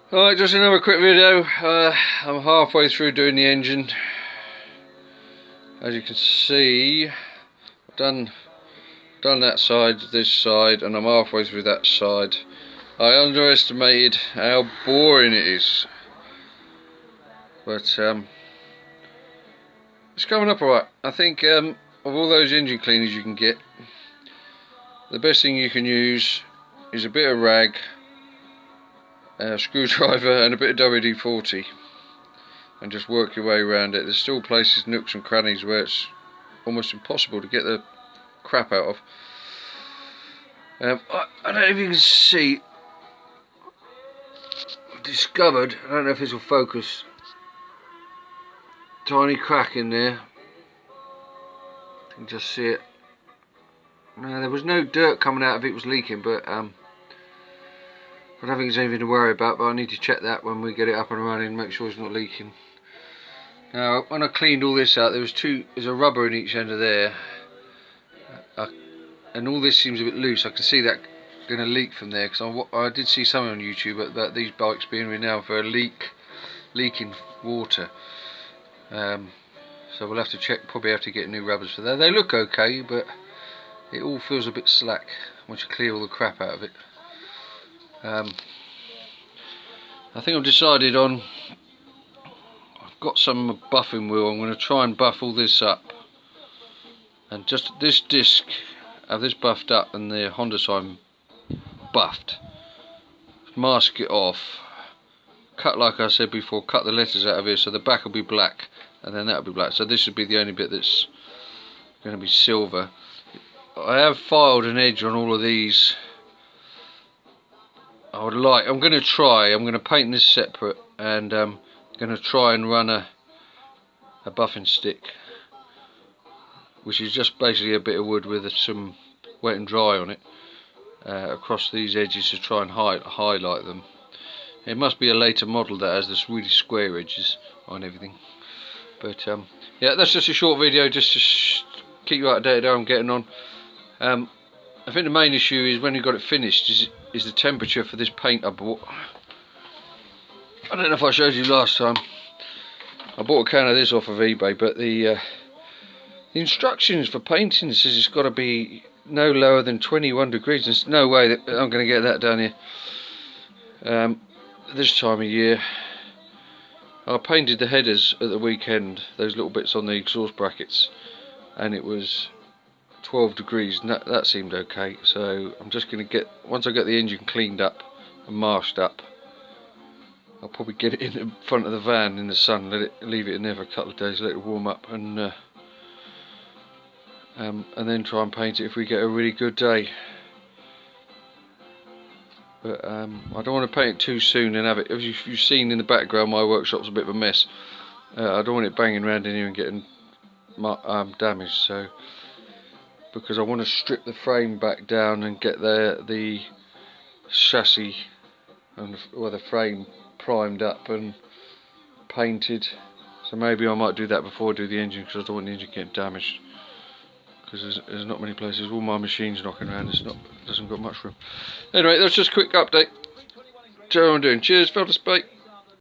Alright, just another quick video. I'm halfway through doing the engine. As you can see, I've done that side, this side, and I'm halfway through that side. I underestimated how boring it is, but it's coming up alright. I think of all those engine cleaners you can get, the best thing you can use is a bit of rag, a screwdriver and a bit of WD-40, and just work your way around it. There's still places, nooks and crannies where it's almost impossible to get the crap out of. I don't know if you can see, I've discovered, I don't know if this will focus, tiny crack in there. You can just see it. No, there was no dirt coming out of it, was leaking, but I don't think there's anything to worry about, but I need to check that when we get it up and running, make sure it's not leaking. Now, when I cleaned all this out, there's a rubber in each end of there, and all this seems a bit loose. I can see that going to leak from there, because I did see something on YouTube about these bikes being renowned for leaking water. So we'll have to check, probably have to get new rubbers for that. They look okay, but it all feels a bit slack once you clear all the crap out of it. I think I've decided on, I've got some buffing wheel. I'm going to try and buff all this up, and just this disc, have this buffed up and the Honda sign buffed, mask it off, cut, like I said before, cut the letters out of here so the back will be black and then that will be black, so this will be the only bit that's going to be silver. I have filed an edge on all of these. I'm going to paint this separate, and I'm going to try and run a buffing stick, which is just basically a bit of wood with some wet and dry on it, across these edges to try and highlight them. It must be a later model that has this really square edges on everything. But yeah, that's just a short video just to keep you updated how I'm getting on. I think the main issue is when you got it finished is the temperature for this paint I bought. I don't know if I showed you last time. I bought a can of this off of eBay, but the instructions for painting says it's got to be no lower than 21 degrees. There's no way that I'm going to get that down here this time of year. I painted the headers at the weekend, those little bits on the exhaust brackets, and it was 12 degrees, and that seemed okay. So I'm just going to get, once I get the engine cleaned up and masked up, I'll probably get it in the front of the van in the sun, leave it in there for a couple of days, let it warm up, and then try and paint it if we get a really good day. But I don't want to paint it too soon and have it, as you've seen in the background, my workshop's a bit of a mess. I don't want it banging around in here and getting damaged, so because I want to strip the frame back down and get the chassis and the frame primed up and painted. So maybe I might do that before I do the engine, because I don't want the engine getting damaged, because there's not many places. All my machines knocking around, doesn't got much room. Anyway, that's just a quick update. So what I'm doing. Cheers fellas, bye.